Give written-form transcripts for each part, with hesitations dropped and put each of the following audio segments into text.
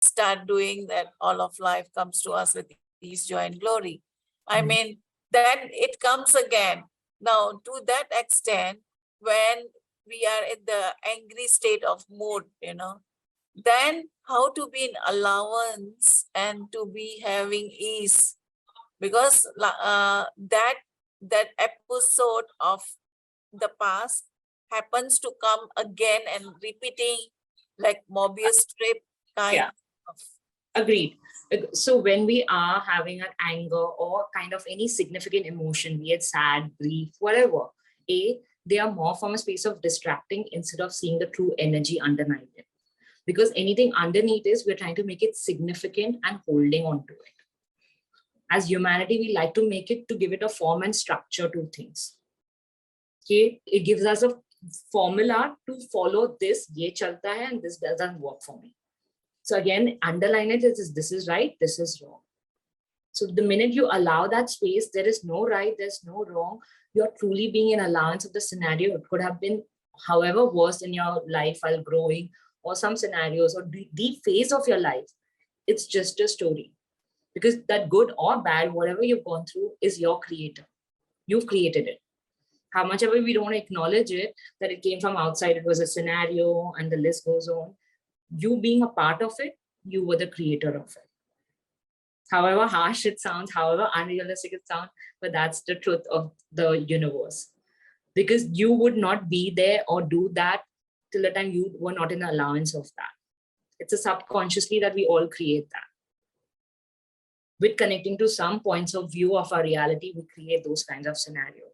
start doing that, all of life comes to us with ease, joy, and glory. I mean, then it comes again. Now, to that extent, when we are in the angry state of mood, then how to be in allowance and to be having ease, because that episode of the past happens to come again and repeating like Mobius strip kind of. Agreed. So when we are having an anger or kind of any significant emotion, be it sad, grief, whatever, they are more from a space of distracting instead of seeing the true energy underneath it. Because anything underneath is we're trying to make it significant and holding on to it. As humanity, we like to make it to give it a form and structure to things. Okay, it gives us a formula to follow this, ye chalta hai, and this doesn't work for me. So again, underline it, this is right, this is wrong. So the minute you allow that space, there is no right, there's no wrong. You're truly being in allowance of the scenario. It could have been however worst in your life while growing, or some scenarios, or the phase of your life. It's just a story. Because that good or bad, whatever you've gone through is your creator. You've created it. How much ever we don't acknowledge it, that it came from outside, it was a scenario, and the list goes on. You being a part of it, you were the creator of it. However harsh it sounds, however unrealistic it sounds, but that's the truth of the universe. Because you would not be there or do that till the time you were not in the allowance of that. It's a subconsciously that we all create that. With connecting to some points of view of our reality, we create those kinds of scenarios.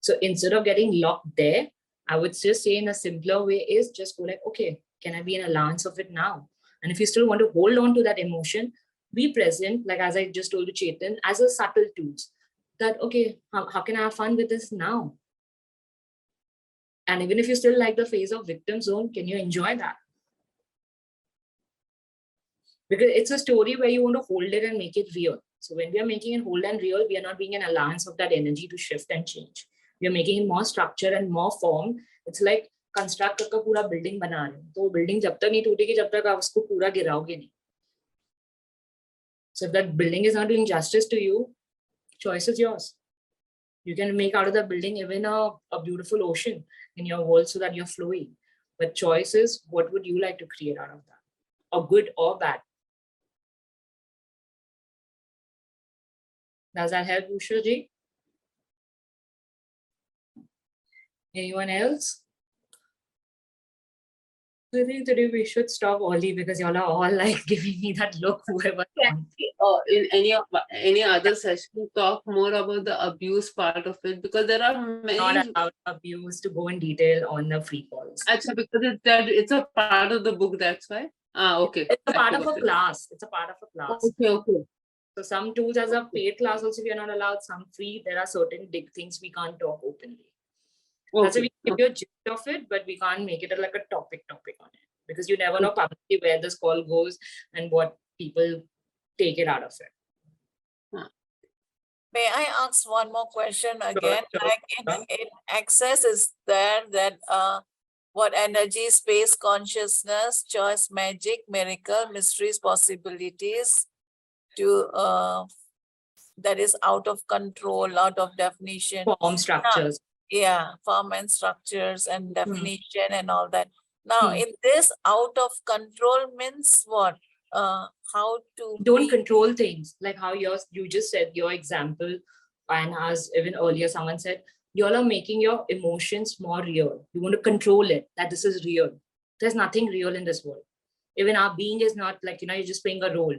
So instead of getting locked there, I would just say in a simpler way is just go like, okay, can I be in allowance of it now? And if you still want to hold on to that emotion, be present, like as I just told you, Chetan, as a subtle tools that, okay, how can I have fun with this now? And even if you still like the phase of victim zone, can you enjoy that? Because it's a story where you want to hold it and make it real. So when we are making it whole and real, we are not being in allowance of that energy to shift and change. We are making it more structure and more form. It's like construct का पूरा building बना रहे हो, तो building जब तक नहीं टूटेगी जब तक आप उसको पूरा गिराओगे नहीं. So if that building is not doing justice to you, choice is yours. You can make out of the building even a beautiful ocean in your world so that you're flowing. But choice is, what would you like to create out of that? Or good or bad? Does that help, Usha ji? Anyone else? I think today we should stop early because y'all are all like giving me that look. Whoever. In any other session, talk more about the abuse part of it, because there are many. Not about abuse to go in detail on the free calls. Actually, because it's a part of the book. That's why. Okay. It's a part of a class. It's a part of a class. Okay. So some tools as a paid class also we are not allowed. Some free. There are certain big things we can't talk openly. That's why we give you a gist of it, but we can't make it like a topic on it, because you never know publicly where this call goes and what people take it out of it. May I ask one more question again? Sure. Like in Access, is there that what energy, space, consciousness, choice, magic, miracle, mysteries, possibilities to that is out of control, out of definition. Form structures. Yeah, form and structures and definition and all that. Now, in this out of control means what? How to don't control things, like how you just said your example, and as even earlier someone said, you all are making your emotions more real. You want to control it, that this is real. There's nothing real in this world. Even our being is not like, you're just playing a role.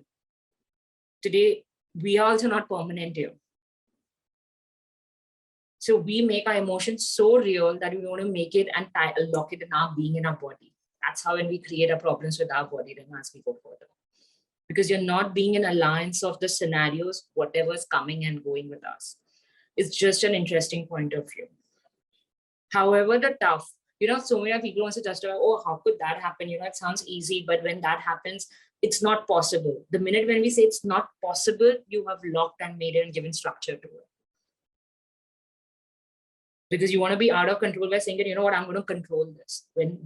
Today, we are also not permanent here. So we make our emotions so real that we want to make it and lock it in our being, in our body. That's how when we create our problems with our body, then as we go further. Because you're not being in alliance of the scenarios, whatever's coming and going with us. It's just an interesting point of view. However, the tough, so many people want to justify, oh, how could that happen? It sounds easy, but when that happens, it's not possible. The minute when we say it's not possible, you have locked and made it and given structure to it. Because you want to be out of control by saying that, I'm going to control this. When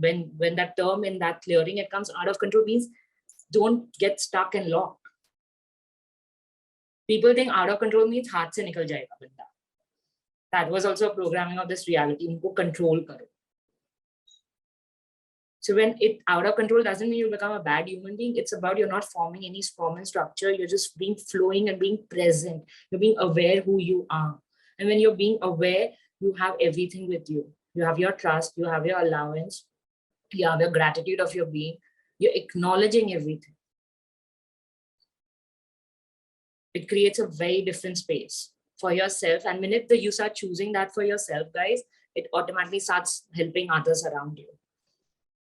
that term in that clearing, it comes out of control means don't get stuck and locked. People think out of control means haath se nikal jayega banda. That was also a programming of this reality. Unko control karo. So when it out of control doesn't mean you become a bad human being. It's about you're not forming any form and structure. You're just being flowing and being present. You're being aware who you are. And when you're being aware, you have everything with you. You have your trust, you have your allowance, you have your gratitude of your being. You're acknowledging everything. It creates a very different space for yourself. And minute that you start choosing that for yourself, guys, it automatically starts helping others around you.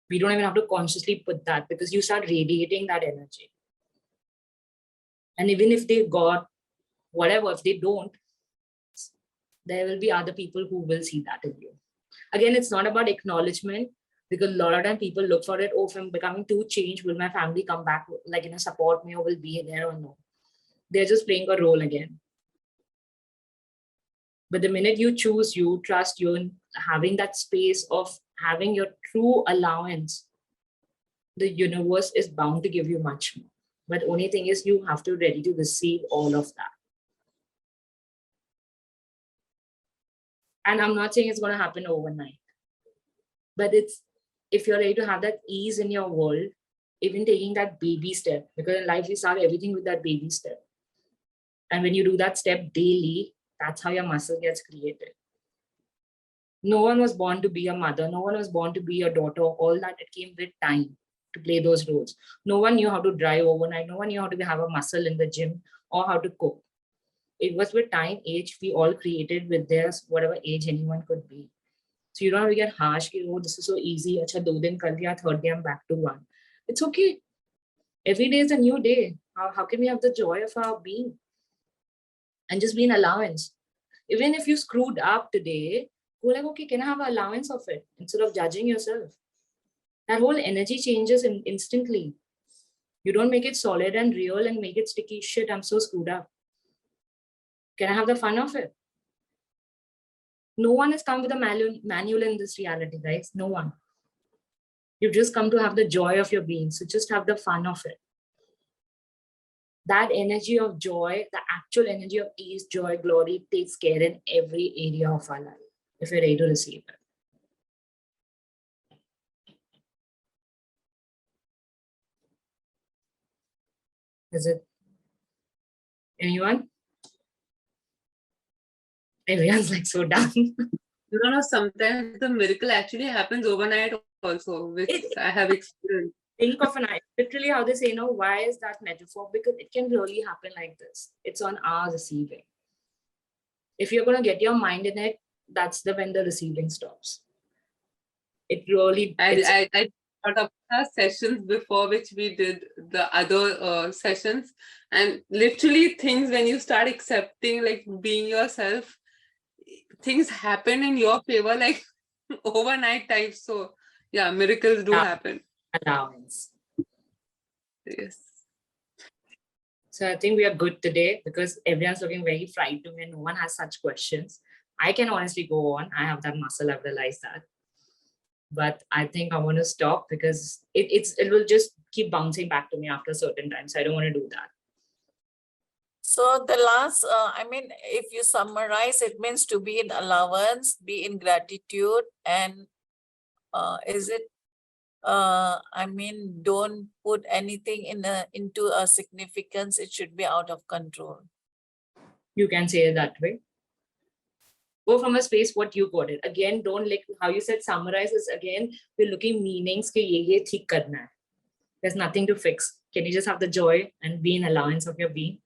We don't even have to consciously put that because you start radiating that energy. And even if they got whatever, if they don't, there will be other people who will see that in you. Again, it's not about acknowledgement because a lot of time people look for it. Oh, if I'm becoming too changed, will my family come back, like, support me or will be there or no? They're just playing a role again. But the minute you choose, you trust you in having that space of having your true allowance, the universe is bound to give you much more. But only thing is you have to be ready to receive all of that. And I'm not saying it's going to happen overnight, but it's, if you're ready to have that ease in your world, even taking that baby step, because in life we start everything with that baby step. And when you do that step daily, that's how your muscle gets created. No one was born to be a mother. No one was born to be a daughter. All that, it came with time to play those roles. No one knew how to drive overnight. No one knew how to have a muscle in the gym or how to cook. It was with time, age, we all created with theirs, whatever age anyone could be. So you don't have to get harsh, oh, this is so easy. Acha, 2 din kar liya, third day I'm back to 1. It's okay. Every day is a new day. How can we have the joy of our being? And just be an allowance. Even if you screwed up today, go like, okay, can I have an allowance of it? Instead of judging yourself. That whole energy changes instantly. You don't make it solid and real and make it sticky. Shit, I'm so screwed up. Can I have the fun of it? No one has come with a manual in this reality, guys. No one. You've just come to have the joy of your being. So just have the fun of it. That energy of joy, the actual energy of ease, joy, glory, takes care in every area of our life if you're ready to receive it. Is it anyone? Everyone's like so done. You know, sometimes the miracle actually happens overnight also, which I have experienced. Think of literally how they say, why is that metaphor? Because it can really happen like this. It's on our receiving. If you're going to get your mind in it, that's when the receiving stops. It really... I thought of our sessions before which we did the other sessions, and literally things, when you start accepting, like being yourself, things happen in your favor like overnight type. So yeah, miracles do happen. Allowance. Yes. So I think we are good today because everyone's looking very frightened to me and no one has such questions. I can honestly go on. I have that muscle, I've realized that. But I think I want to stop because it will just keep bouncing back to me after a certain time. So I don't want to do that. So the last, if you summarize, it means to be in allowance, be in gratitude, and don't put anything into a significance. It should be out of control. You can say it that way. Go from a space what you got it. Again, don't like how you said summarize is, again, we're looking meanings ke ye theek karna hai. There's nothing to fix. Can you just have the joy and be in allowance of your being?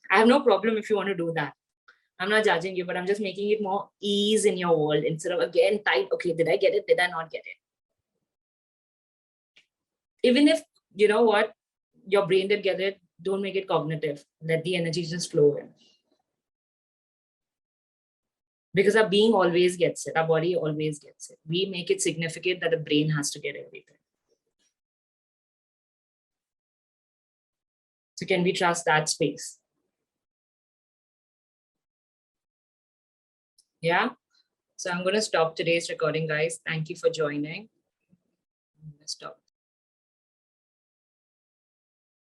I have no problem if you want to do that. I'm not judging you, but I'm just making it more ease in your world instead of again tight. Okay, did I get it? Did I not get it? Even if, you know what, your brain did get it, don't make it cognitive. Let the energy just flow in. Because our being always gets it. Our body always gets it. We make it significant that the brain has to get everything. So can we trust that space? Yeah. So I'm going to stop today's recording, guys. Thank you for joining. I'm going to stop.